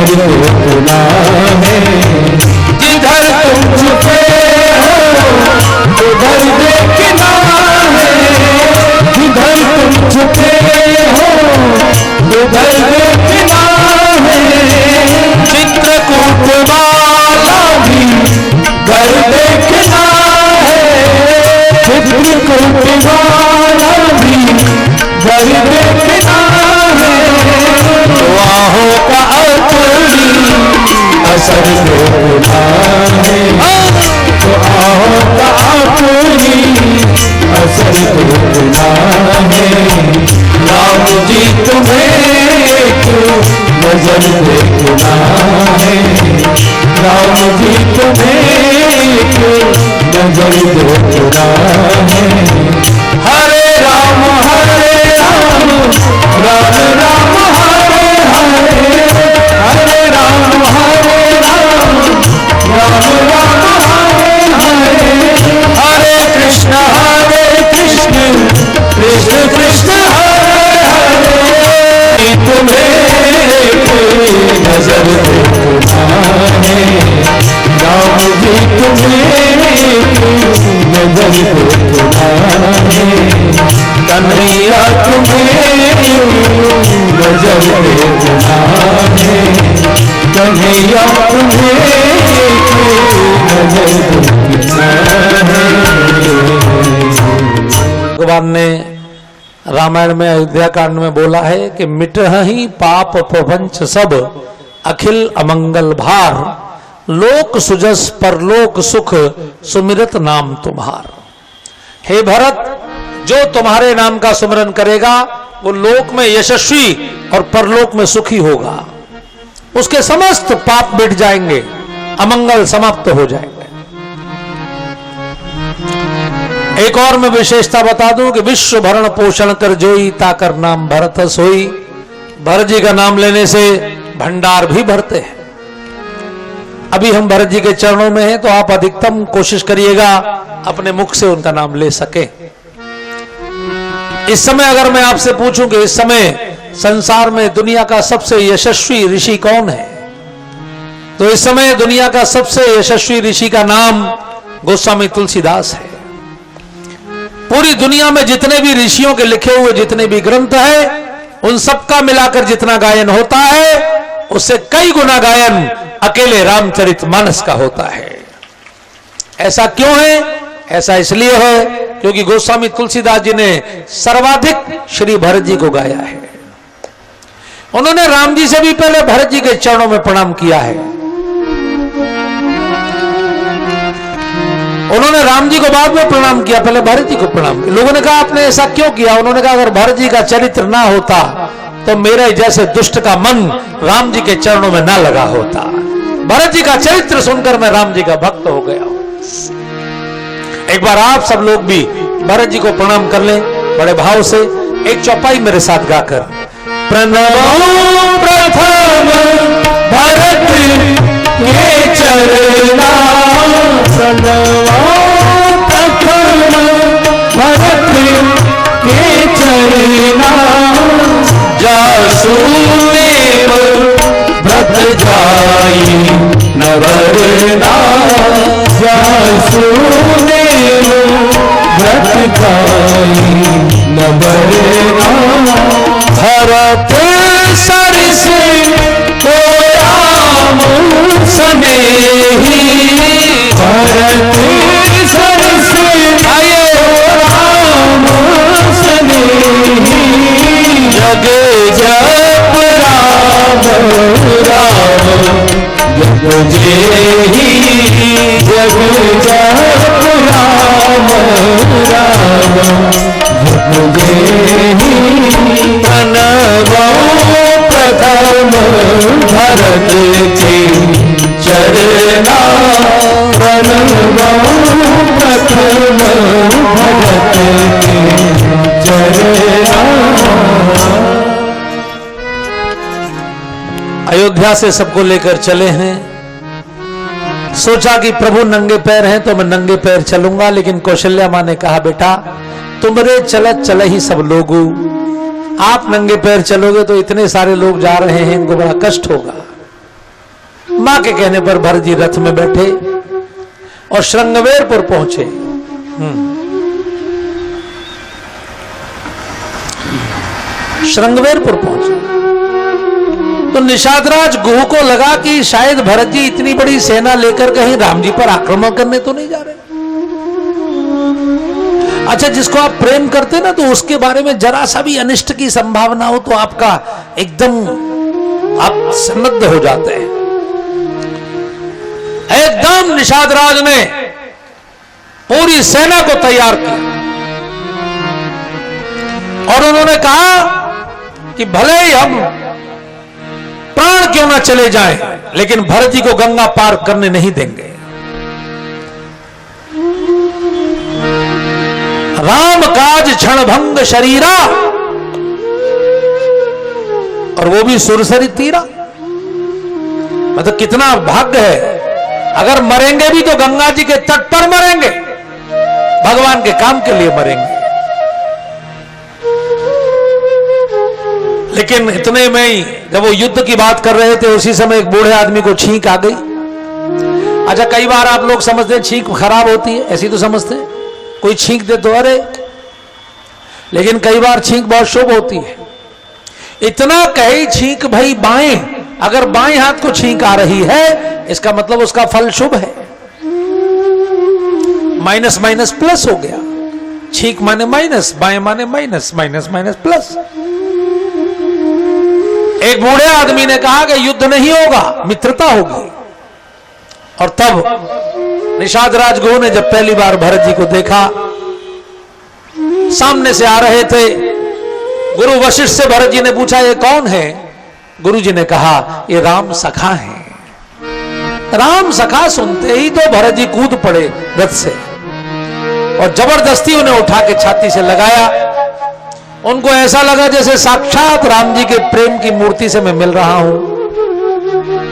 देखना है, जिधर तुम छुपे हो उधर देखना है, जिधर तुम छुपे हो उधर देखना है, चित्रकूट वाला भी घर देखना है, चित्रकूट वाला भी घर देखना है, दुआओं का अपनी असर देखना है, दुआओं का अपनी असर देखना है, राम जी तुम्हें क्यों नजर देखना है, राम जी तुम्हें क्यों नजर देखना है, हरे राम राम राम हरे हरे, हरे राम राम राम हरे हरे, हरे कृष्ण कृष्ण कृष्ण हरे हरे, तुम्हें नजर देखना है, राम जी तुम्हें नजर देखना है, कन्हैया तुम्हें नजर देखना है, कन्हैया तुम्हें नजर देखना है। भगवान ने रामायण में अयोध्या कांड में बोला है कि मिटहि पाप प्रपंच सब, अखिल अमंगल भार, लोक सुजस परलोक सुख, सुमिरत नाम तुम्हार। हे भरत, जो तुम्हारे नाम का सुमिरन करेगा वो लोक में यशस्वी और परलोक में सुखी होगा, उसके समस्त पाप मिट जाएंगे, अमंगल समाप्त हो जाएंगे। एक और मैं विशेषता बता दूं कि विश्व भरण पोषण कर जोई, ताकर नाम भरत सोई। भरत जी का नाम लेने से भंडार भी भरते हैं। अभी हम भरत जी के चरणों में हैं, तो आप अधिकतम कोशिश करिएगा अपने मुख से उनका नाम ले सके। इस समय अगर मैं आपसे पूछूं कि इस समय संसार में दुनिया का सबसे यशस्वी ऋषि कौन है, तो इस समय दुनिया का सबसे यशस्वी ऋषि का नाम गोस्वामी तुलसीदास है। पूरी दुनिया में जितने भी ऋषियों के लिखे हुए जितने भी ग्रंथ हैं, उन सबका मिलाकर जितना गायन होता है, उससे कई गुना गायन अकेले रामचरितमानस का होता है। ऐसा क्यों है? ऐसा इसलिए है क्योंकि गोस्वामी तुलसीदास जी ने सर्वाधिक श्री भरत जी को गाया है। उन्होंने राम जी से भी पहले भरत जी के चरणों में प्रणाम किया है। उन्होंने राम जी को बाद में प्रणाम किया, पहले भरत जी को प्रणाम किया। लोगों ने कहा आपने ऐसा क्यों किया? उन्होंने कहा अगर भरत जी का चरित्र ना होता तो मेरे जैसे दुष्ट का मन राम जी के चरणों में ना लगा होता। भरत जी का चरित्र सुनकर मैं राम जी का भक्त हो गया हूं। एक बार आप सब लोग भी भरत जी को प्रणाम कर लें बड़े भाव से, एक चौपाई मेरे साथ गाकर। प्रणव प्रथम भरत के चरना, प्रणव प्रथम भरत के चरना, जासुदेव व्रत जाई नवरना, जासुदेव व्रत जाई नवरना, भरत सर से को राम स्नेही, भरत सर से आए राम स्नेही, जग जप राम राम जप जेही, जग जप राम राम जप जेही, प्रणव प्रथम भरत के चरना, प्रणव प्रथम भरत के चरना। अयोध्या से सबको लेकर चले हैं। सोचा कि प्रभु नंगे पैर हैं तो मैं नंगे पैर चलूंगा, लेकिन कौशल्या मां ने कहा बेटा तुमरे चलत चले ही सब लोगू, आप नंगे पैर चलोगे तो इतने सारे लोग जा रहे हैं, इनको बड़ा कष्ट होगा। मां के कहने पर भरत जी रथ में बैठे और श्रृंगवेरपुर पहुंचे। श्रृंगवेरपुर पहुंचे तो निषादराज गुह को लगा कि शायद भरत जी इतनी बड़ी सेना लेकर कहीं राम जी पर आक्रमण करने तो नहीं जा रहे। अच्छा, जिसको आप प्रेम करते ना तो उसके बारे में जरा सा भी अनिष्ट की संभावना हो तो आपका एकदम आप सन्नद्ध हो जाते हैं। एकदम निषादराज ने पूरी सेना को तैयार किया और उन्होंने कहा कि भले ही हम प्राण क्यों ना चले जाएं, लेकिन भरत जी को गंगा पार करने नहीं देंगे। राम काज क्षण भंग शरीरा, और वो भी सुरसरी तीरा। मतलब कितना भाग्य है, अगर मरेंगे भी तो गंगा जी के तट पर मरेंगे, भगवान के काम के लिए मरेंगे। लेकिन इतने में ही जब वो युद्ध की बात कर रहे थे उसी समय एक बूढ़े आदमी को छींक आ गई। अच्छा, कई बार आप लोग समझते हैं छींक खराब होती है, ऐसी तो समझते हैं, कोई छींक दे तो अरे, लेकिन कई बार छींक बहुत शुभ होती है। इतना कही छींक भाई बाएं, अगर बाएं हाथ को छींक आ रही है इसका मतलब उसका फल शुभ है। माइनस माइनस प्लस हो गया, छींक माने माइनस, बाएं माने माइनस, माइनस माइनस प्लस। एक बूढ़े आदमी ने कहा कि युद्ध नहीं होगा, मित्रता होगी। और तब निषाद राजगुरु ने जब पहली बार भरत जी को देखा, सामने से आ रहे थे, गुरु वशिष्ठ से भरत जी ने पूछा ये कौन है? गुरु जी ने कहा ये राम सखा है। राम सखा सुनते ही तो भरत जी कूद पड़े रथ से और जबरदस्ती उन्हें उठा के छाती से लगाया। उनको ऐसा लगा जैसे साक्षात राम जी के प्रेम की मूर्ति से मैं मिल रहा हूं।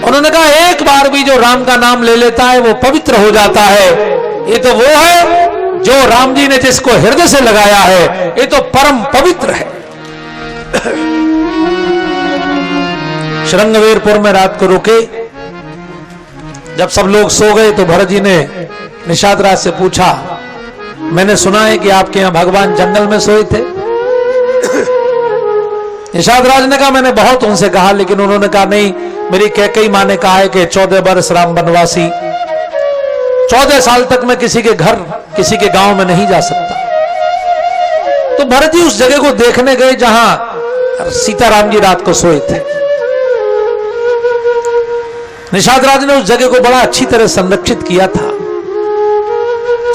उन्होंने कहा एक बार भी जो राम का नाम ले लेता है वो पवित्र हो जाता है। ये तो वो है जो राम जी ने जिसको हृदय से लगाया है, ये तो परम पवित्र है। श्रृंगवेरपुर में रात को रुके। जब सब लोग सो गए तो भरत जी ने निषाद राज से पूछा, मैंने सुना है कि आपके यहां भगवान जंगल में सोए थे। निषाद राज ने कहा मैंने बहुत उनसे कहा, लेकिन उन्होंने कहा नहीं, मेरी कैकेयी मां ने कहा है कि 14 वर्ष राम वनवासी, 14 साल तक मैं किसी के घर, किसी के गांव में नहीं जा सकता। तो भरत जी उस जगह को देखने गए जहां सीताराम जी रात को सोए थे। निषाद राज ने उस जगह को बड़ा अच्छी तरह संरक्षित किया था।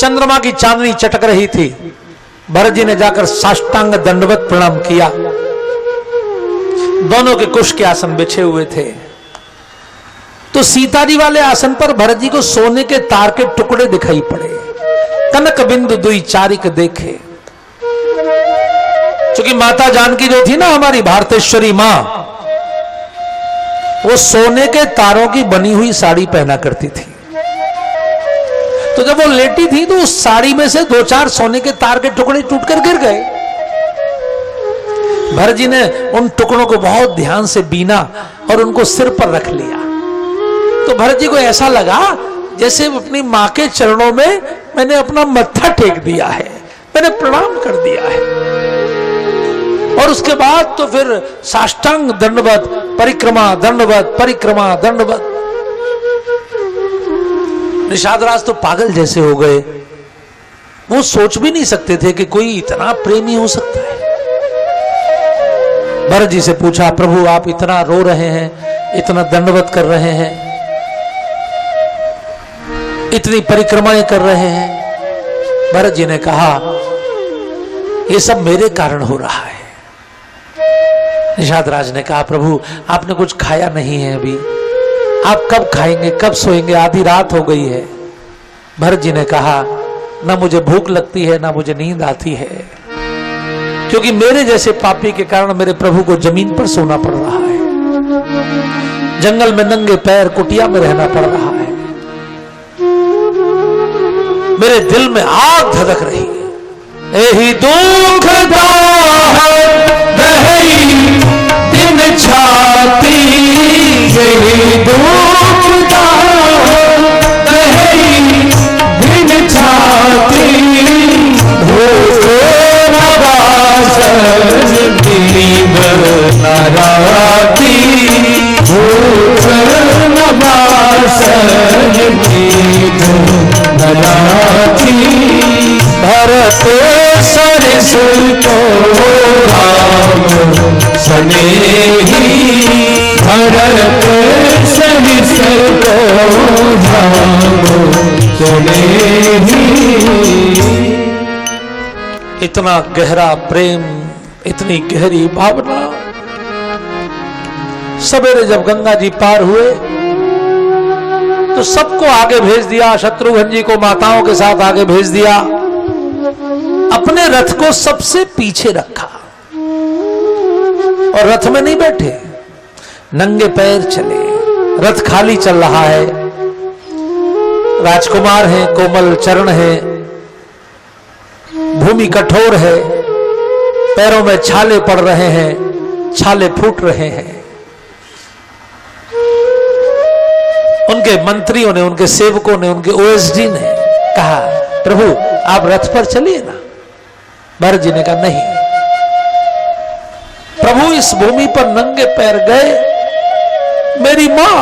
चंद्रमा की चांदनी चटक रही थी। भरत जी ने जाकर साष्टांग दंडवत प्रणाम किया। दोनों के कुश के आसन बिछे हुए थे। तो सीता जी वाले आसन पर भरत जी को सोने के तार के टुकड़े दिखाई पड़े। कनक बिंदु दुई चारिक देखे। क्योंकि माता जानकी जो थी ना हमारी भारतेश्वरी मां, वो सोने के तारों की बनी हुई साड़ी पहना करती थी। तो जब वो लेटी थी तो उस साड़ी में से 2-4 सोने के तार के टुकड़े टूटकर गिर गए। भरत जी ने उन टुकड़ों को बहुत ध्यान से बीना और उनको सिर पर रख लिया। तो भरत जी को ऐसा लगा जैसे अपनी मां के चरणों में मैंने अपना मत्था टेक दिया है, मैंने प्रणाम कर दिया है। और उसके बाद तो फिर साष्टांग दंडवत परिक्रमा, दंडवत परिक्रमा, दंडवत। निषाद राज तो पागल जैसे हो गए। वो सोच भी नहीं सकते थे कि कोई इतना प्रेमी हो सकता है। भरत जी से पूछा, प्रभु आप इतना रो रहे हैं, इतना दंडवत कर रहे हैं, इतनी परिक्रमाएं कर रहे हैं। भरत जी ने कहा ये सब मेरे कारण हो रहा है। निषाद राज ने कहा प्रभु आपने कुछ खाया नहीं है अभी, आप कब खाएंगे, कब सोएंगे, आधी रात हो गई है। भरत जी ने कहा ना मुझे भूख लगती है ना मुझे नींद आती है, क्योंकि मेरे जैसे पापी के कारण मेरे प्रभु को जमीन पर सोना पड़ रहा है, जंगल में नंगे पैर कुटिया में रहना पड़ रहा है, मेरे दिल में आग धधक रही है। यही दुख दिन छाती, यही दुख को राम स्नेही, भरत सहित को राम स्नेही। इतना गहरा प्रेम, इतनी गहरी भावना। सवेरे जब गंगा जी पार हुए तो सबको आगे भेज दिया, शत्रुघ्न जी को माताओं के साथ आगे भेज दिया, अपने रथ को सबसे पीछे रखा और रथ में नहीं बैठे, नंगे पैर चले। रथ खाली चल रहा है, राजकुमार हैं, कोमल चरण है, भूमि कठोर है, पैरों में छाले पड़ रहे हैं, छाले फूट रहे हैं। उनके मंत्रियों ने, उनके सेवकों ने, उनके ओएसडी ने कहा, प्रभु आप रथ पर चलिए ना। भरत जी ने कहा नहीं। प्रभु इस भूमि पर नंगे पैर गए, मेरी मां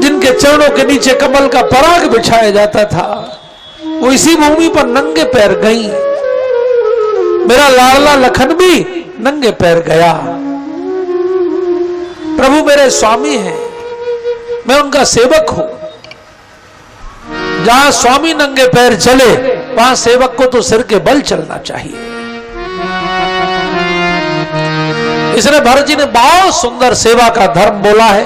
जिनके चरणों के नीचे कमल का पराग बिछाया जाता था, वो इसी भूमि पर नंगे पैर गई। मेरा लाडला लखन भी नंगे पैर गया। प्रभु मेरे स्वामी हैं, मैं उनका सेवक हूं। जहां स्वामी नंगे पैर चले वहां सेवक को तो सिर के बल चलना चाहिए। इसलिए भरत जी ने बहुत सुंदर सेवा का धर्म बोला है।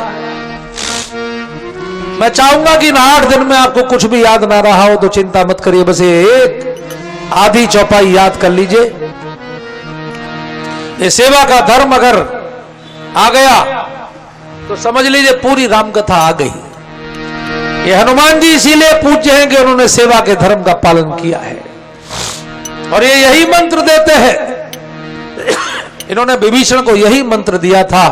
मैं चाहूंगा कि इन 8 दिन में आपको कुछ भी याद ना रहा हो तो चिंता मत करिए, बस एक आधी चौपाई याद कर लीजिए। ये सेवा का धर्म अगर आ गया तो समझ लीजिए पूरी रामकथा आ गई। ये हनुमान जी इसीलिए पूज्य हैं कि उन्होंने सेवा के धर्म का पालन किया है और ये यही मंत्र देते हैं। इन्होंने विभीषण को यही मंत्र दिया था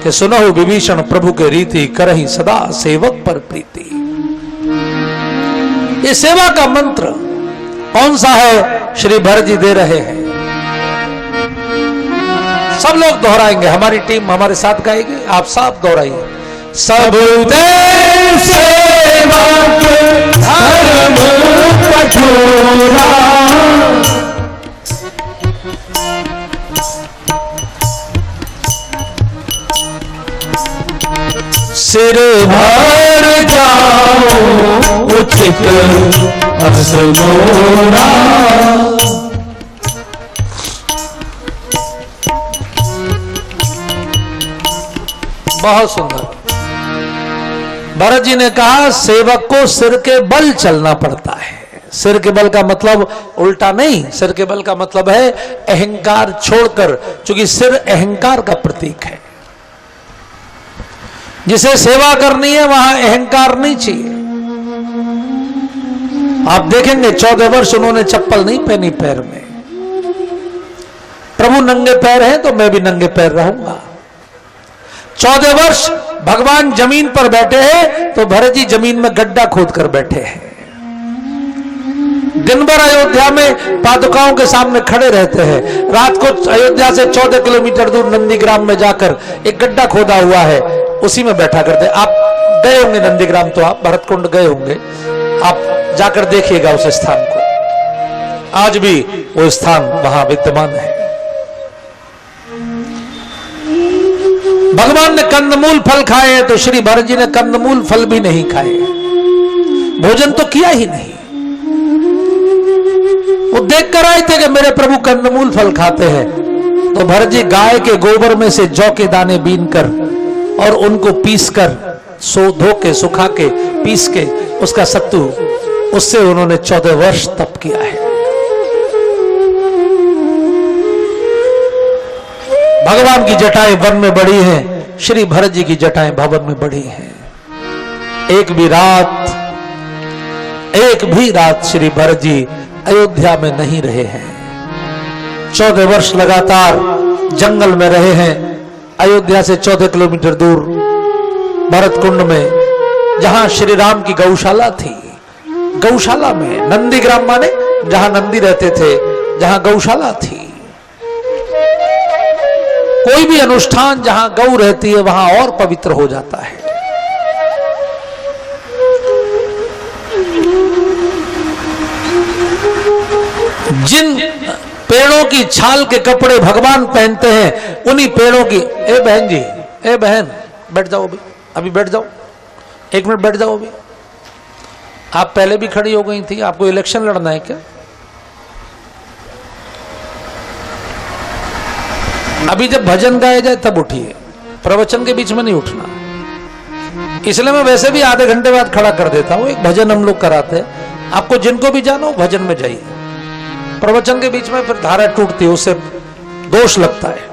कि सुनो विभीषण प्रभु के रीति करहि सदा सेवक पर प्रीति। ये सेवा का मंत्र कौन सा है, श्री भरत जी दे रहे हैं। सब लोग दोहराएंगे, हमारी टीम हमारे साथ गाएगी, आप सब दोहराइए। सब सेवा धर्म कठोरा, सिर भर जाओ उचित असमोरा। बहुत सुंदर। भरत जी ने कहा सेवक को सिर के बल चलना पड़ता है। सिर के बल का मतलब उल्टा नहीं, सिर के बल का मतलब है अहंकार छोड़कर, क्योंकि सिर अहंकार का प्रतीक है। जिसे सेवा करनी है वहां अहंकार नहीं चाहिए। आप देखेंगे 14 वर्ष उन्होंने चप्पल नहीं पहनी पैर में। प्रभु नंगे पैर हैं तो मैं भी नंगे पैर रहूंगा। 14 वर्ष भगवान जमीन पर बैठे हैं तो भरत जी जमीन में गड्ढा खोद कर बैठे हैं। दिन भर अयोध्या में पादुकाओं के सामने खड़े रहते हैं। रात को अयोध्या से 14 किलोमीटर दूर नंदीग्राम में जाकर एक गड्ढा खोदा हुआ है, उसी में बैठा करते। आप गए होंगे नंदीग्राम, तो आप भरतकुंड गए होंगे, आप जाकर देखिएगा उस स्थान को। आज भी वो स्थान वहां विद्यमान है। भगवान ने कंदमूल फल खाए हैं तो श्री भरत जी ने कंदमूल फल भी नहीं खाए, भोजन तो किया ही नहीं। वो देख कर आए थे कि मेरे प्रभु कंदमूल फल खाते हैं, तो भरत जी गाय के गोबर में से जौ के दाने बीन कर और उनको पीस कर धो के सुखा के पीस के उसका सत्तू, उससे उन्होंने 14 वर्ष तप किया है। भगवान की जटाएं वन में बढ़ी हैं, श्री भरत जी की जटाएं भवन में बढ़ी हैं। एक भी रात श्री भरत जी अयोध्या में नहीं रहे हैं। 14 वर्ष लगातार जंगल में रहे हैं। अयोध्या से 14 किलोमीटर दूर भरतकुंड में, जहां श्री राम की गौशाला थी, गौशाला में नंदीग्राम माने जहां नंदी रहते थे, जहां गौशाला थी। कोई भी अनुष्ठान जहां गौ रहती है वहां और पवित्र हो जाता है। जिन पेड़ों की छाल के कपड़े भगवान पहनते हैं, उन्हीं पेड़ों की। ए बहन जी, ए बहन बैठ जाओ, अभी बैठ जाओ, 1 मिनट बैठ जाओ। अभी आप पहले भी खड़ी हो गई थी, आपको इलेक्शन लड़ना है क्या? अभी जब भजन गाया जाए तब उठिए, प्रवचन के बीच में नहीं उठना। इसलिए मैं वैसे भी आधे घंटे बाद खड़ा कर देता हूं। एक भजन हम लोग कराते हैं, आपको जिनको भी जानो भजन में जाइए। प्रवचन के बीच में फिर धारा टूटती है, उससे दोष लगता है,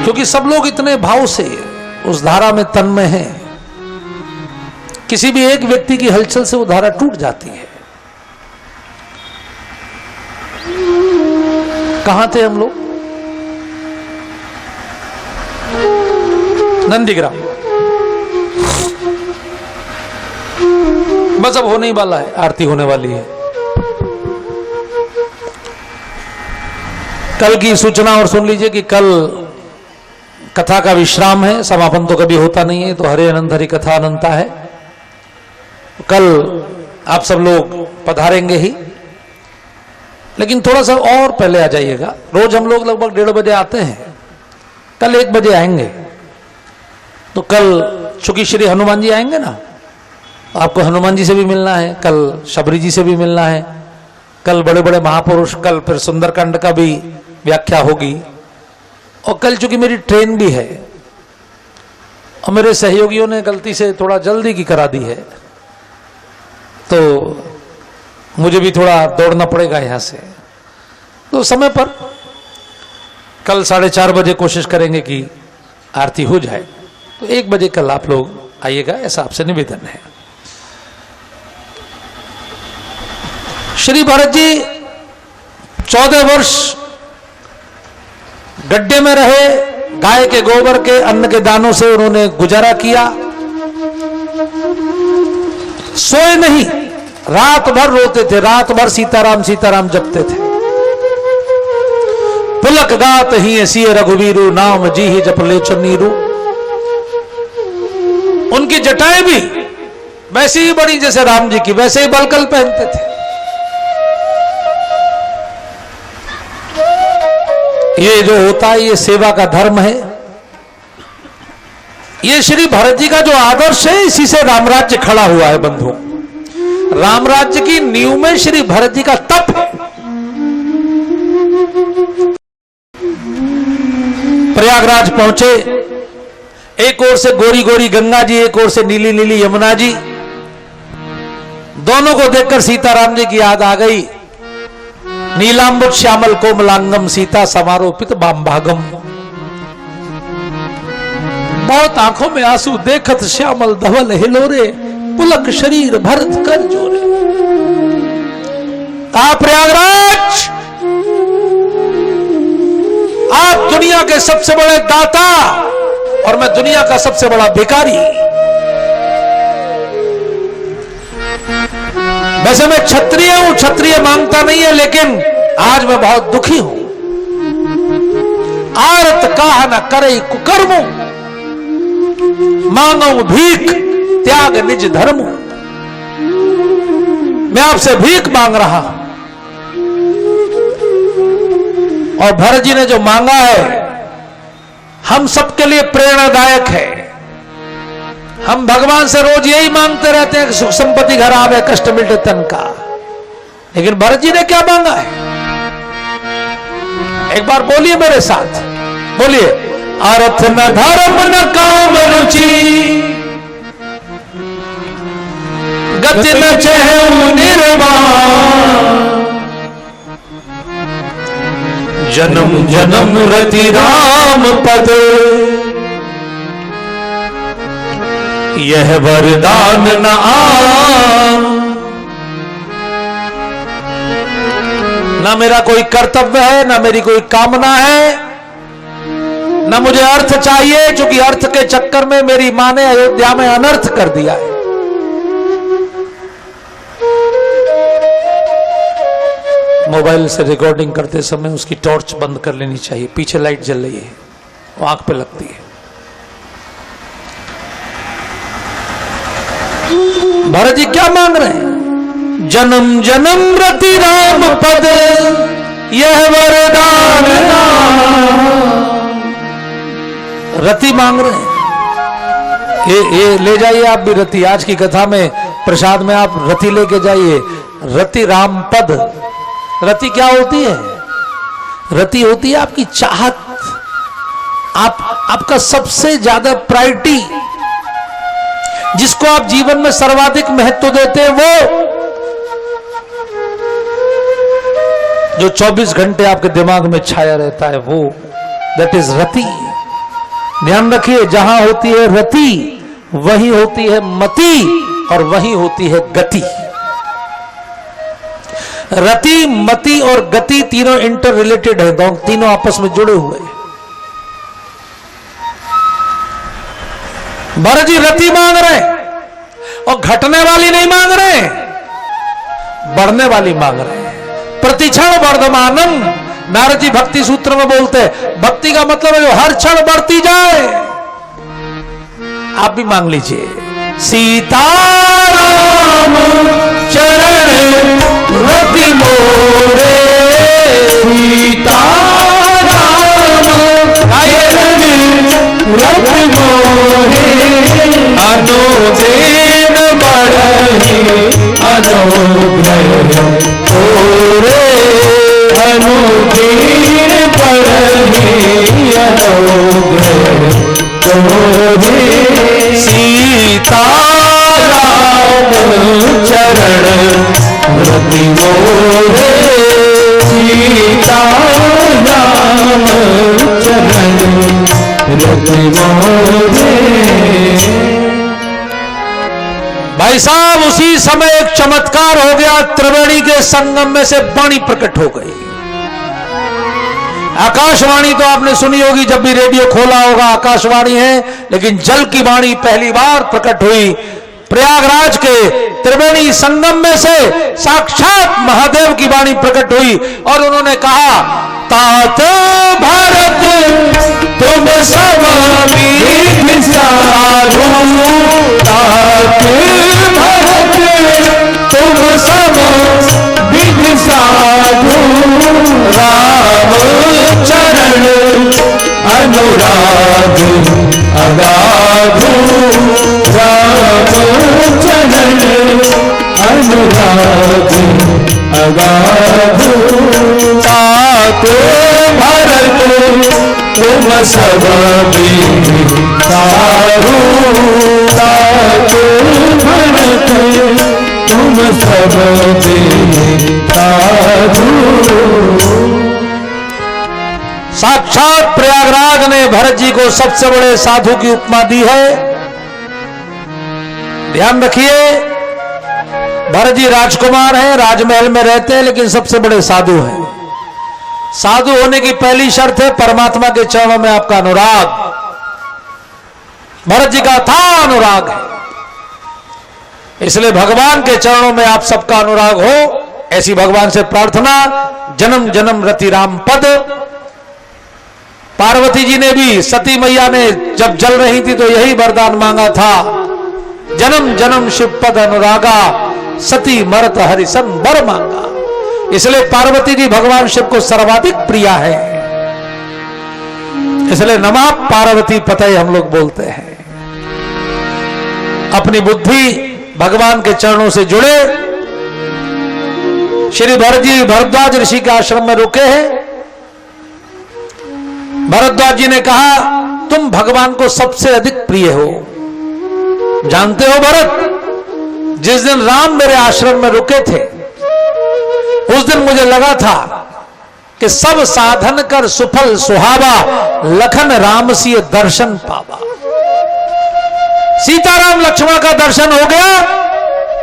क्योंकि सब लोग इतने भाव से उस धारा में तन्मय हैं। किसी भी एक व्यक्ति की हलचल से वो धारा टूट जाती है। कहां थे हम लोग? नंदीग्राम। बस अब होने ही वाला है, आरती होने वाली है। कल की सूचना और सुन लीजिए कि कल कथा का विश्राम है, समापन तो कभी होता नहीं है, तो हरे अनंत हरि कथा अनंता है। कल आप सब लोग पधारेंगे ही, लेकिन थोड़ा सा और पहले आ जाइएगा। रोज हम लोग लगभग 1:30 बजे आते हैं, कल 1 बजे आएंगे। तो कल चूंकि श्री हनुमान जी आएंगे ना, आपको हनुमान जी से भी मिलना है, कल शबरी जी से भी मिलना है, कल बड़े बड़े महापुरुष, कल फिर सुंदरकांड का भी व्याख्या होगी। और कल चूंकि मेरी ट्रेन भी है और मेरे सहयोगियों ने गलती से थोड़ा जल्दी की करा दी है, तो मुझे भी थोड़ा दौड़ना पड़ेगा यहां से। तो समय पर कल 4:30 बजे कोशिश करेंगे कि आरती हो जाए। तो 1 बजे कल आप लोग आइएगा, ऐसा आपसे निवेदन है। श्री भरत जी 14 वर्ष गड्ढे में रहे, गाय के गोबर के अन्न के दानों से उन्होंने गुजारा किया। सोए नहीं, रात भर रोते थे, रात भर सीताराम सीताराम जपते थे। पुलक गात ही सिय रघुवीरु, नाम जी ही जप ले चनीरू। उनकी जटाएं भी वैसे ही बड़ी जैसे राम जी की, वैसे ही बलकल पहनते थे। ये जो होता है ये सेवा का धर्म है। ये श्री भरत जी का जो आदर्श है, इसी से रामराज्य खड़ा हुआ है बंधुओं। रामराज्य की नींव में श्री भरत जी का तप है। प्रयागराज पहुंचे, एक ओर से गोरी गोरी गंगा जी, एक ओर से नीली नीली यमुना जी। दोनों को देखकर सीताराम जी की याद आ गई। नीलांबुज श्यामल कोमलांगम, सीता समारोपित बामभागम। बहुत आंखों में आंसू देखत श्यामल धवल हिलोरे, पुलक शरीर भरत कर जोरे। आप प्रयागराज, आप दुनिया के सबसे बड़े दाता और मैं दुनिया का सबसे बड़ा भिखारी। वैसे मैं क्षत्रिय हूं, क्षत्रिय मांगता नहीं है, लेकिन आज मैं बहुत दुखी हूं। आरत काह न करे कुकर्म, मांगो भीख त्याग निज धर्म। मैं आपसे भीख मांग रहा हूं। और भरत जी ने जो मांगा है हम सबके लिए प्रेरणादायक है। हम भगवान से रोज यही मांगते रहते हैं कि सुख संपत्ति घर आवे, कष्ट मिटे तन का। लेकिन भरत जी ने क्या मांगा है? एक बार बोलिए मेरे साथ, बोलिए। अर्थ न धर्म न काम रुचि, गति न चहु निर्वाण। जन्म जन्म रति राम पद, यह वरदान न आम। ना मेरा कोई कर्तव्य है, ना मेरी कोई कामना है, ना मुझे अर्थ चाहिए, क्योंकि अर्थ के चक्कर में मेरी मां ने अयोध्या में अनर्थ कर दिया है। मोबाइल से रिकॉर्डिंग करते समय उसकी टॉर्च बंद कर लेनी चाहिए, पीछे लाइट जल रही है, वो आंख पे लगती है। भरत जी क्या मांग रहे हैं? जन्म जन्म रति राम पद यह वरदान रति मांग रहे हैं। ये ले जाइए आप भी रति, आज की कथा में प्रसाद में आप रति लेके जाइए। रति राम पद। रति क्या होती है? रति होती है आपकी चाहत, आपका सबसे ज्यादा प्रायोरिटी, जिसको आप जीवन में सर्वाधिक महत्व देते हैं, वो जो 24 घंटे आपके दिमाग में छाया रहता है, वो दैट इज रति। ध्यान रखिए, जहां होती है रति वहीं होती है मति और वहीं होती है गति। रति, मति और गति तीनों इंटर रिलेटेड है, तीनों आपस में जुड़े हुए हैं। भरत जी रति मांग रहे और घटने वाली नहीं मांग रहे, बढ़ने वाली मांग रहे हैं। प्रतिक्षण वर्धमानम, नारद जी भक्ति सूत्र में बोलते हैं, भक्ति का मतलब है जो हर क्षण बढ़ती जाए। आप भी मांग लीजिए, सीताराम चरण रति मोरे, सीताराम चरण रति मोरे, अनुदेन बढ़हि अनुग्रह तोरे, अनुदीन बढ़हि अनुग्रह तोरे, सीताराम चरण रति मोरे, सीताराम चरण रति मोरे। भाई साहब, उसी समय एक चमत्कार हो गया। त्रिवेणी के संगम में से वाणी प्रकट हो गई। आकाशवाणी तो आपने सुनी होगी, जब भी रेडियो खोला होगा आकाशवाणी है, लेकिन जल की वाणी पहली बार प्रकट हुई। प्रयागराज के त्रिवेणी संगम में से साक्षात महादेव की वाणी प्रकट हुई और उन्होंने कहा, तात भारत तुम सब विधि साधु, तात भारत तुम सब विधि साधु, राम चरण अनुराग अगाधु, राम चरण अनुराग अगाधु, तात भारत तुम सब विधि साधु, तात भारत तुम सब विधि साधु। साक्षात प्रयागराज ने भरत जी को सबसे बड़े साधु की उपमा दी है। ध्यान रखिए, भरत जी राजकुमार हैं, राजमहल में रहते हैं, लेकिन सबसे बड़े साधु हैं। साधु होने की पहली शर्त है परमात्मा के चरणों में आपका अनुराग। भरत जी का था अनुराग है, इसलिए भगवान के चरणों में आप सबका अनुराग हो, ऐसी भगवान से प्रार्थना। जन्म जन्म रति राम पद। पार्वती जी ने भी, सती मैया ने जब जल रही थी तो यही वरदान मांगा था, जन्म जन्म शिव पद अनुरागा, सती मरत हरिसन वर मांगा। इसलिए पार्वती जी भगवान शिव को सर्वाधिक प्रिया है, इसलिए नमः पार्वती पतये हम लोग बोलते हैं। अपनी बुद्धि भगवान के चरणों से जुड़े। श्री भरत जी भरद्वाज ऋषि के आश्रम में रुके हैं। भरद्वाज जी ने कहा, तुम भगवान को सबसे अधिक प्रिय हो। जानते हो भरत, जिस दिन राम मेरे आश्रम में रुके थे, उस दिन मुझे लगा था कि सब साधन कर सुफल सुहावा, लखन राम सिय दर्शन पावा। सीताराम लक्ष्मण का दर्शन हो गया।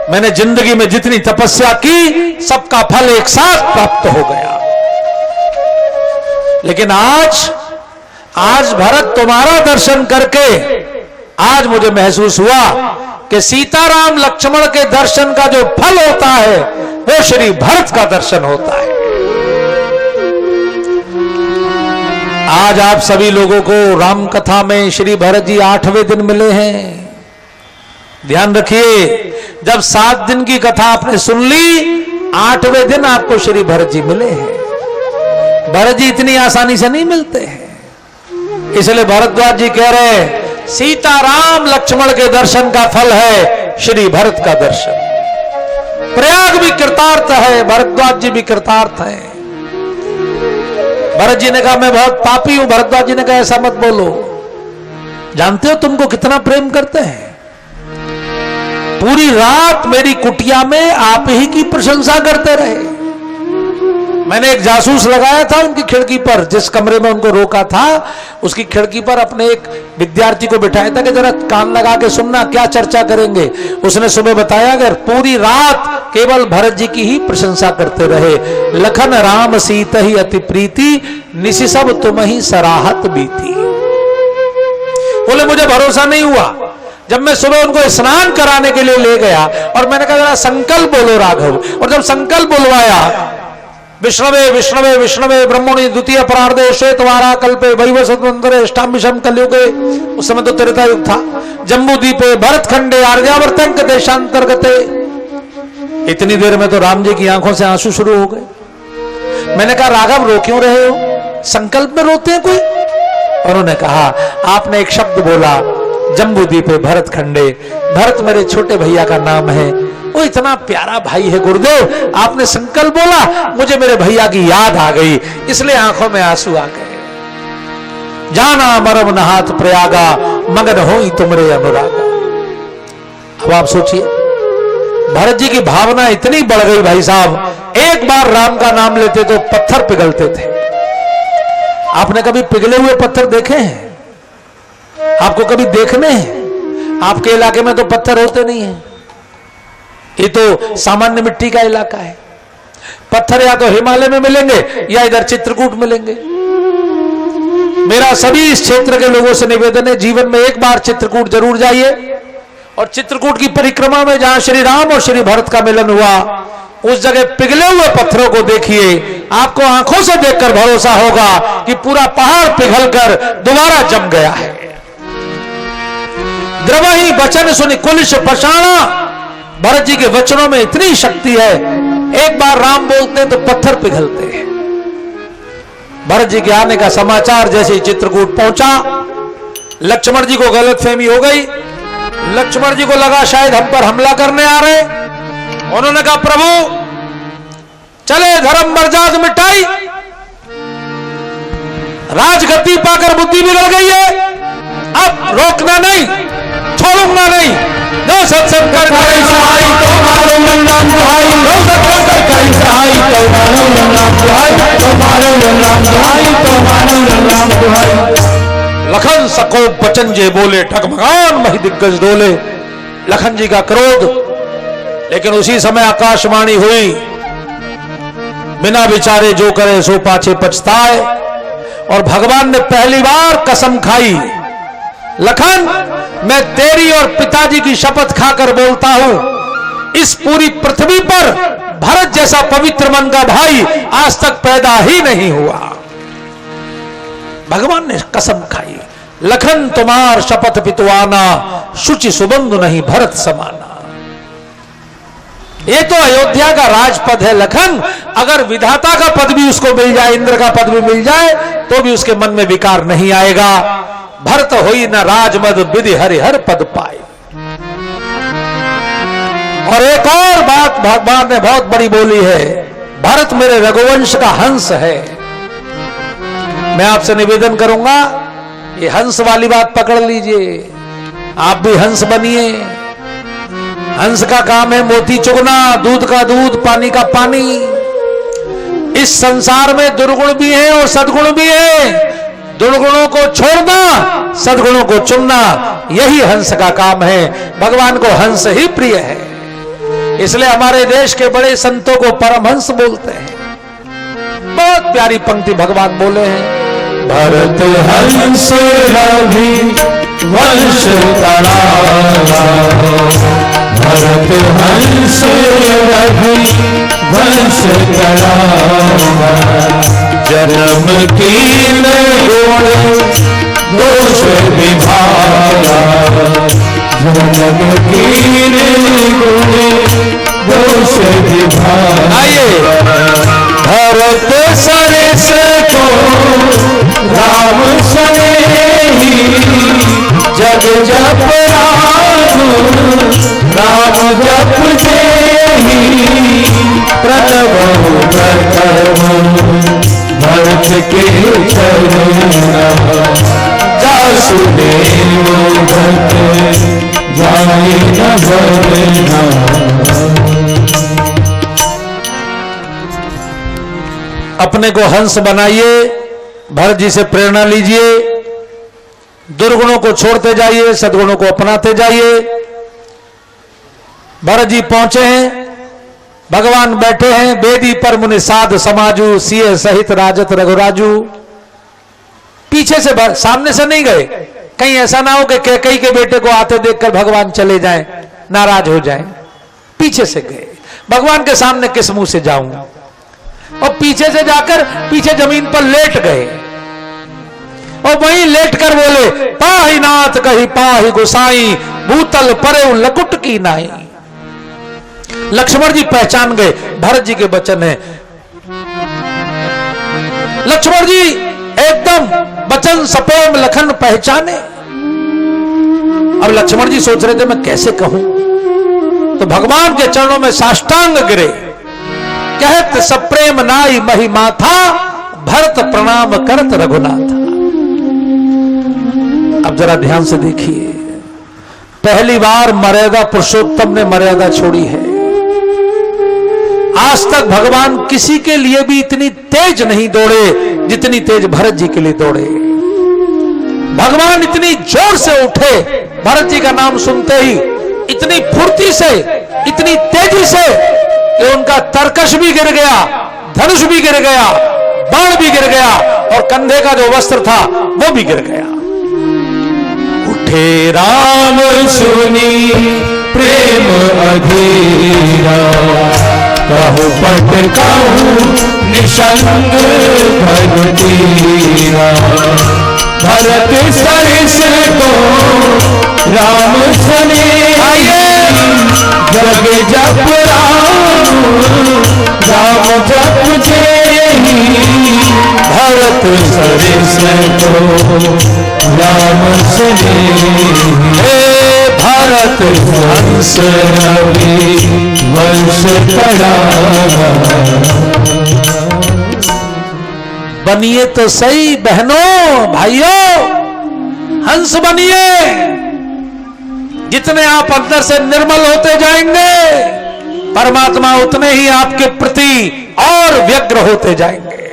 मैंने जिंदगी में जितनी तपस्या की, सबका फल एक साथ प्राप्त हो गया। लेकिन आज भरत तुम्हारा दर्शन करके आज मुझे महसूस हुआ कि सीताराम लक्ष्मण के दर्शन का जो फल होता है वो श्री भरत का दर्शन होता है। आज आप सभी लोगों को राम कथा में श्री भरत जी 8वें दिन मिले हैं। ध्यान रखिए, जब 7 दिन की कथा आपने सुन ली, 8वें दिन आपको श्री भरत जी मिले हैं। भरत जी इतनी आसानी से नहीं मिलते हैं, इसलिए भरद्वाज जी कह रहे हैं सीता राम लक्ष्मण के दर्शन का फल है श्री भरत का दर्शन। प्रयाग भी कृतार्थ है, भरद्वाज जी भी कृतार्थ है। भरत जी ने कहा मैं बहुत पापी हूं। भरद्वाज जी ने कहा ऐसा मत बोलो, जानते हो तुमको कितना प्रेम करते हैं। पूरी रात मेरी कुटिया में आप ही की प्रशंसा करते रहे। मैंने एक जासूस लगाया था उनकी खिड़की पर, जिस कमरे में उनको रोका था उसकी खिड़की पर अपने एक विद्यार्थी को बिठाया था कि जरा कान लगा के सुनना क्या चर्चा करेंगे। उसने सुबह बताया अगर पूरी रात केवल भरत जी की ही प्रशंसा करते रहे। लखन राम सीत ही अति प्रीति, निशि सब तुम ही सराहत बीती। बोले मुझे भरोसा नहीं हुआ, जब मैं सुबह उनको स्नान कराने के लिए ले गया और मैंने कहा जरा संकल्प बोलो राघव, और जब संकल्प बुलवाया विष्णवे विष्णवे विष्णवे ब्रह्मणि द्वितीय परार्धे श्वेतवारा कल्पे वैवस्वतंत्रे अष्टामिशम कलयुगे, उस समय तो त्रेता युग था, जम्बू द्वीपे भरतखंडे आर्यावर्तंक देशांतर्गते। इतनी देर में तो राम जी की आंखों से आंसू शुरू हो गए। मैंने कहा राघव रो क्यों रहे हो, संकल्प में रोते हैं कोई? उन्होंने कहा आपने एक शब्द बोला जम्बू द्वीपे भरतखंडे, भरत मेरे छोटे भैया का नाम है, वो इतना प्यारा भाई है गुरुदेव, आपने संकल्प बोला मुझे मेरे भैया की याद आ गई, इसलिए आंखों में आंसू आ गए। जाना मरम नहात प्रयागा, मगन होई तुमरे अनुरागा। अब आप सोचिए भरत जी की भावना इतनी बढ़ गई भाई साहब, एक बार राम का नाम लेते तो पत्थर पिघलते थे। आपने कभी पिघले हुए पत्थर देखे हैं? आपको कभी देखने हैं? आपके इलाके में तो पत्थर होते नहीं हैं, ये तो सामान्य मिट्टी का इलाका है। पत्थर या तो हिमालय में मिलेंगे या इधर चित्रकूट मिलेंगे। मेरा सभी इस क्षेत्र के लोगों से निवेदन है जीवन में एक बार चित्रकूट जरूर जाइए, और चित्रकूट की परिक्रमा में जहां श्री राम और श्री भरत का मिलन हुआ उस जगह पिघले हुए पत्थरों को देखिए। आपको आंखों से देखकर भरोसा होगा कि पूरा पहाड़ पिघलकर दोबारा जम गया है। द्रवही वचन सुनि कुलिश पशाणा, भरत जी के वचनों में इतनी शक्ति है, एक बार राम बोलते हैं तो पत्थर पिघलते हैं। भरत जी के आने का समाचार जैसे ही चित्रकूट पहुंचा, लक्ष्मण जी को गलतफहमी हो गई। लक्ष्मण जी को लगा शायद हम पर हमला करने आ रहे। उन्होंने कहा प्रभु चले धर्म मर्यादा मिटाई, राजगद्दी पाकर बुद्धि बिगड़ गई है, अब रोकना नहीं, छोड़ूंगा नहीं। जो सत्संग कर करे सहाय तो मारो नाम दुहाई, जो सत्संग कर करे सहाय तो मारो नाम दुहाई, तो मारो नाम दुहाई, तो मारो नाम दुहाई। लखन सकोप बचन जे बोले, ठगमगान मही दिग्गज डोले। लखन जी का क्रोध, लेकिन उसी समय आकाशवाणी हुई, बिना विचारे जो करे सो पाछे पछताए। और भगवान ने पहली बार कसम खाई, लखन मैं तेरी और पिताजी की शपथ खाकर बोलता हूं, इस पूरी पृथ्वी पर भरत जैसा पवित्र मन का भाई आज तक पैदा ही नहीं हुआ। भगवान ने कसम खाई, लखन तुम्हार शपथ पितुआना, शुचि सुबंधु नहीं भरत समाना। ये तो अयोध्या का राजपद है लखन, अगर विधाता का पद भी उसको मिल जाए, इंद्र का पद भी मिल जाए, तो भी उसके मन में विकार नहीं आएगा। भरत होई न राजमद विधि हरिहर पद पाए। और एक और बात भगवान ने बहुत बड़ी बोली है, भरत मेरे रघुवंश का हंस है। मैं आपसे निवेदन करूंगा ये हंस वाली बात पकड़ लीजिए, आप भी हंस बनिए। हंस का काम है मोती चुगना, दूध का दूध, पानी का पानी। इस संसार में दुर्गुण भी है और सद्गुण भी है, दुर्गुणों को छोड़ना, सद्गुणों को चुनना, यही हंस का काम है। भगवान को हंस ही प्रिय है, इसलिए हमारे देश के बड़े संतों को परमहंस बोलते हैं। बहुत प्यारी पंक्ति भगवान बोले हैं, भरत हंस रवि वंश करारा, भरत हंस रवि वंश करारा, जन्म कीन गुण दोष विभागा, जन्म कीन गुण दोष विभाग। आइए, भरत सरस को राम स्नेही, जग जप राम जप देही, प्रणव प्रथम भरत के चरण, जासुदेव भक्त जाए न बरना। अपने को हंस बनाइए, भरत जी से प्रेरणा लीजिए, दुर्गुणों को छोड़ते जाइए, सद्गुणों को अपनाते जाइए। भरत जी पहुंचे हैं, भगवान बैठे हैं बेदी पर, मुनि साध समाजू, सिए सहित राजत रघुराजू। पीछे से सामने से नहीं गए, कहीं ऐसा ना हो कि कैकेयी के बेटे को आते देखकर भगवान चले जाएं, नाराज हो जाएं। पीछे से गए, भगवान के सामने किस मुंह से जाऊं, और पीछे से जाकर पीछे जमीन पर लेट गए, और वहीं लेट कर बोले, पाहि नाथ कही पाहि गोसाई, भूतल परे लकुट की नाई। लक्ष्मण जी पहचान गए, भरत जी के वचन है। लक्ष्मण जी एकदम वचन सप्रेम लखन पहचाने। अब लक्ष्मण जी सोच रहे थे मैं कैसे कहूं, तो भगवान के चरणों में साष्टांग गिरे, कहत सप्रेम नाई मही माथा, भरत प्रणाम करत रघुनाथ। अब जरा ध्यान से देखिए, पहली बार मर्यादा पुरुषोत्तम ने मर्यादा छोड़ी है। आज तक भगवान किसी के लिए भी इतनी तेज नहीं दौड़े जितनी तेज भरत जी के लिए दौड़े। भगवान इतनी जोर से उठे, भरत जी का नाम सुनते ही इतनी फुर्ती से, इतनी तेजी से कि उनका तरकश भी गिर गया, धनुष भी गिर गया, बाण भी गिर गया, और कंधे का जो वस्त्र था वो भी गिर गया। उठे राम सुनी प्रेम अधीरा, कहु पट कहु निशंग भगतीरा। भरत सरस को राम स्नेही, जग जप राम जप देही। भरत सरस को राम स्नेही, भरत हंस रवि वंश कढ़ावा। बनिए तो सही बहनों भाइयों, हंस बनिए। जितने आप अंदर से निर्मल होते जाएंगे, परमात्मा उतने ही आपके प्रति और व्यग्र होते जाएंगे।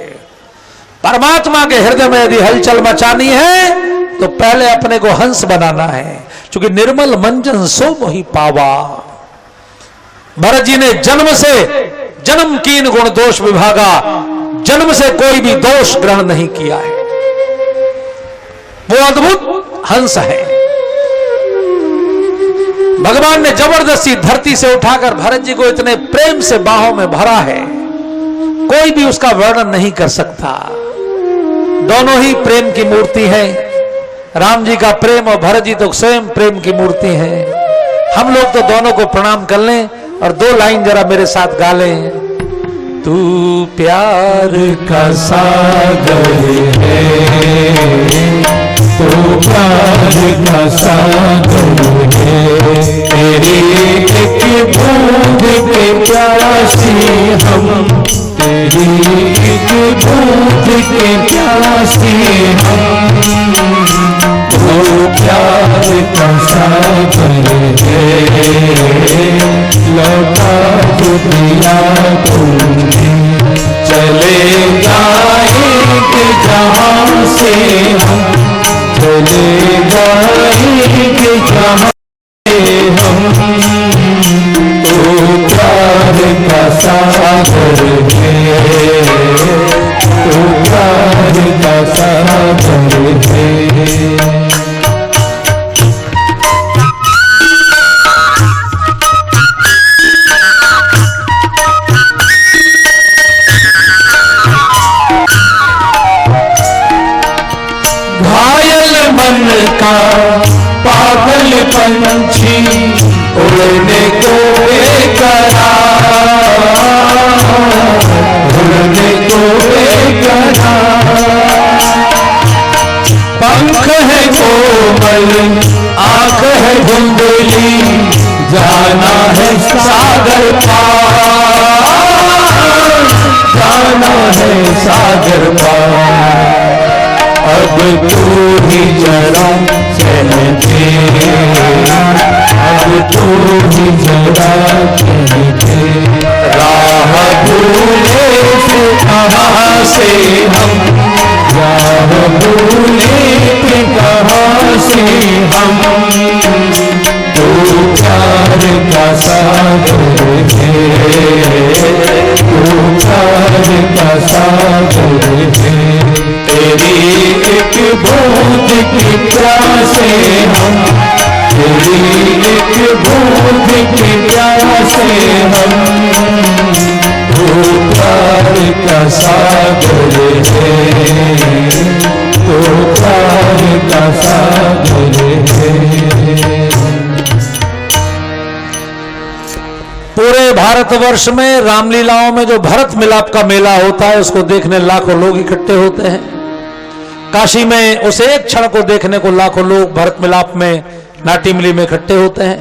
परमात्मा के हृदय में यदि हलचल मचानी है तो पहले अपने को हंस बनाना है, क्योंकि निर्मल मंजन सो मोहि पावा। भरत जी ने जन्म कीन गुण दोष विभागा, जन्म से कोई भी दोष ग्रहण नहीं किया है। वो अद्भुत हंस है। भगवान ने जबरदस्ती धरती से उठाकर भरत जी को इतने प्रेम से बाहों में भरा है, कोई भी उसका वर्णन नहीं कर सकता। दोनों ही प्रेम की मूर्ति है। राम जी का प्रेम और भरत जी तो स्वयं प्रेम की मूर्ति है। हम लोग तो दोनों को प्रणाम कर लें और दो लाइन जरा मेरे साथ गा लें। तू प्यार का सागर है, तू प्यार का सागर है। तेरी एक बूंद के प्यासी हम, तेरी एक बूंद के प्यासी हम। तू प्यार का सागर है, लौटा तो दिया तुमने। चले जाएंगे जहाँ से हम, चले जाएंगे जहाँ से हम। तो प्यार का सागर है, तो प्यार का सागर है। पागल पंछी सागर पार। अब तू ही जरा कह दे, अब तू ही जरा कह दे, राह भूले थे कहाँ से हम, राह भूले थे कहाँ से हम। तू प्यार का सागर है, तू प्यार का सागर है, तेरी एक बूंद की प्यासे हम, तेरी एक बूंद की प्यासे हम। तू प्यार का सागर है, तू प्यार का सागर है। पूरे भारतवर्ष में रामलीलाओं में जो भरत मिलाप का मेला होता है उसको देखने लाखों लोग इकट्ठे होते हैं। काशी में उस एक क्षण को देखने को लाखों लोग भरत मिलाप में नाट्यमिली में इकट्ठे होते हैं।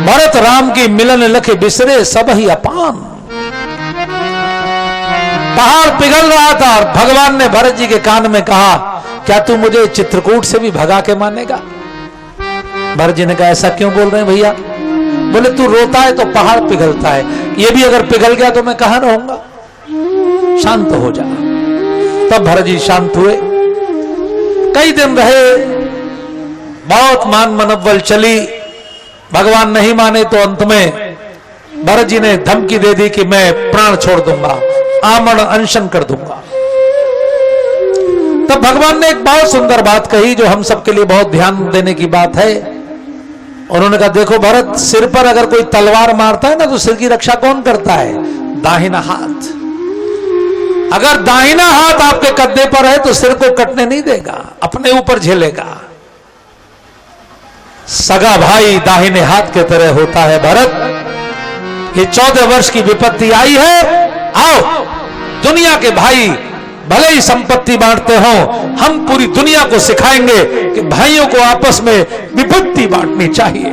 भरत राम की मिलन लखे बिसरे सब ही अपान। पहाड़ पिघल रहा था और भगवान ने भरत जी के कान में कहा, क्या तू मुझे चित्रकूट से भी भगा के मानेगा? भरत जी ने कहा, ऐसा क्यों बोल रहे हैं भैया? बोले, तू रोता है तो पहाड़ पिघलता है, ये भी अगर पिघल गया तो मैं कहां रहूंगा? शांत हो जा। तब भरत जी शांत हुए। कई दिन रहे, बहुत मान मनव्वल चली, भगवान नहीं माने तो अंत में भरत जी ने धमकी दे दी कि मैं प्राण छोड़ दूंगा, आमरण अनशन कर दूंगा। तब भगवान ने एक बहुत सुंदर बात कही जो हम सबके लिए बहुत ध्यान देने की बात है। उन्होंने कहा, देखो भरत, सिर पर अगर कोई तलवार मारता है ना तो सिर की रक्षा कौन करता है? दाहिना हाथ। अगर दाहिना हाथ आपके कंधे पर है तो सिर को कटने नहीं देगा, अपने ऊपर झेलेगा। सगा भाई दाहिने हाथ के तरह होता है भरत। ये 14 वर्ष की विपत्ति आई है, आओ दुनिया के भाई भले ही संपत्ति बांटते हो, हम पूरी दुनिया को सिखाएंगे कि भाइयों को आपस में विपत्ति बांटनी चाहिए।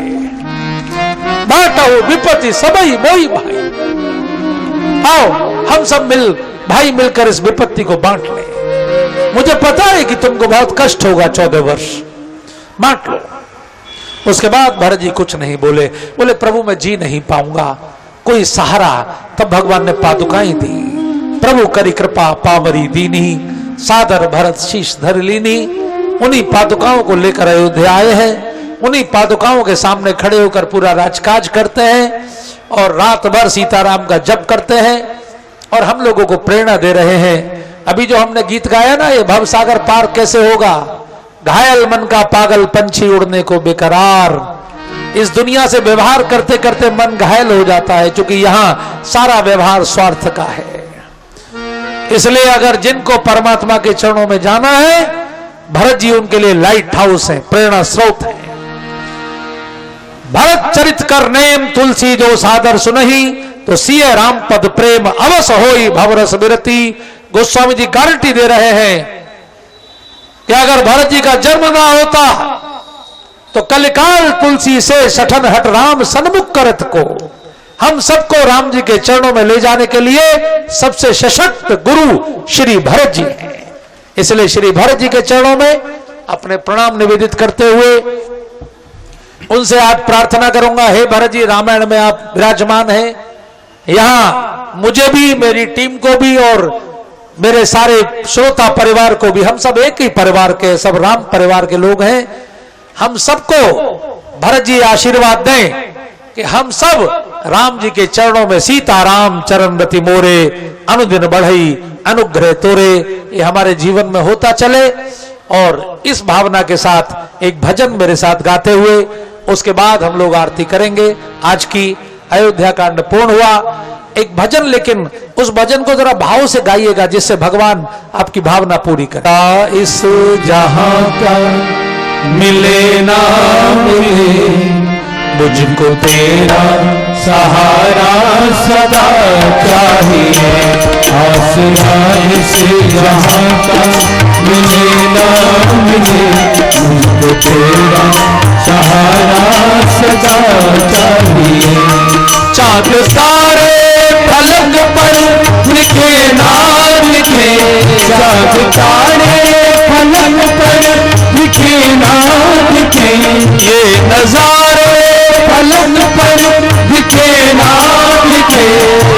बांटो विपत्ति सबई मोई भाई, आओ हम सब भाई मिलकर इस विपत्ति को बांट ले। मुझे पता है कि तुमको बहुत कष्ट होगा, 14 वर्ष, बांट लो। उसके बाद भरत जी कुछ नहीं बोले। बोले, प्रभु मैं जी नहीं पाऊंगा, कोई सहारा। तब भगवान ने पादुकाएं दी। प्रभु करी कृपा पावरी दीनी, सादर भरत शीश धर लीनी। उन्हीं पादुकाओं को लेकर अयोध्या आए हैं, उन्हीं पादुकाओं के सामने खड़े होकर पूरा राजकाज करते हैं और रात भर सीताराम का जप करते हैं और हम लोगों को प्रेरणा दे रहे हैं। अभी जो हमने गीत गाया ना, ये भवसागर पार कैसे होगा, घायल मन का पागल पंछी उड़ने को बेकरार। इस दुनिया से व्यवहार करते करते मन घायल हो जाता है, क्योंकि यहाँ सारा व्यवहार स्वार्थ का है। इसलिए अगर जिनको परमात्मा के चरणों में जाना है, भरत जी उनके लिए लाइट हाउस है, प्रेरणा स्रोत है। भरत चरित कर नेम तुलसी जो सादर सुनही, तो सीए राम पद प्रेम अवस होई भवरस विरति। गोस्वामी जी गारंटी दे रहे हैं कि अगर भरत जी का जन्म ना होता तो कलिकाल तुलसी से सठन हट राम सन्मुख करत को। हम सबको राम जी के चरणों में ले जाने के लिए सबसे सशक्त गुरु श्री भरत जी हैं। इसलिए श्री भरत जी के चरणों में अपने प्रणाम निवेदित करते हुए उनसे आज प्रार्थना करूंगा, हे भरत जी, रामायण में आप विराजमान हैं, यहां मुझे भी, मेरी टीम को भी और मेरे सारे श्रोता परिवार को भी, हम सब एक ही परिवार के, सब राम परिवार के लोग हैं। हम सबको भरत जी आशीर्वाद दें कि हम सब राम जी के चरणों में सीताराम चरण रति मोरे, अनुदिन बढ़ई अनुग्रह तोरे, ये हमारे जीवन में होता चले। और इस भावना के साथ एक भजन मेरे साथ गाते हुए उसके बाद हम लोग आरती करेंगे। आज की अयोध्या कांड पूर्ण हुआ। एक भजन, लेकिन उस भजन को जरा भाव से गाइएगा जिससे भगवान आपकी भावना पूरी करे। इस जहां का मिले ना मिले, मुझको तेरा सहारा सदा चाहिए। आसरा इस जहां का मिले ना मिले, मुझको तेरा सहारा सदा चाहिए। चाँद तारे फलक पर लिखे चाँद तारे फलक पर दिखे ना दिखे, ये नजारे फलक पर दिखे ना दिखे,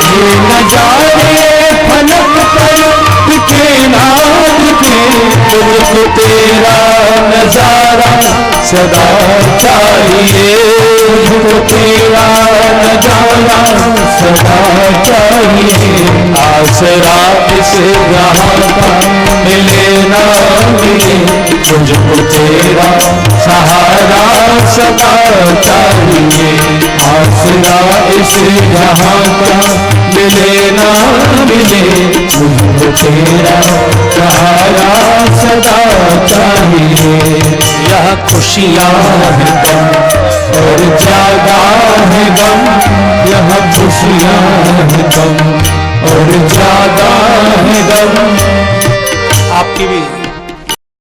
ये नजारे फलक पर दिखे ना दिखे, मुझको तेरा नजारा सदा चाहिए, मुझको तेरा नजारा सदा चाहिए, आसरा इस जहां का मिले ना मिले, मुझको तेरा सहारा सदा चाहिए, आसरा इस जहां का मिले ना मिले, मुझको तेरा सहारा सदा चाहिए। यह खुशियाँ है गम और ज्यादा है गम, यह खुशियाँ है गम और ज्यादा है गम। आपकी भी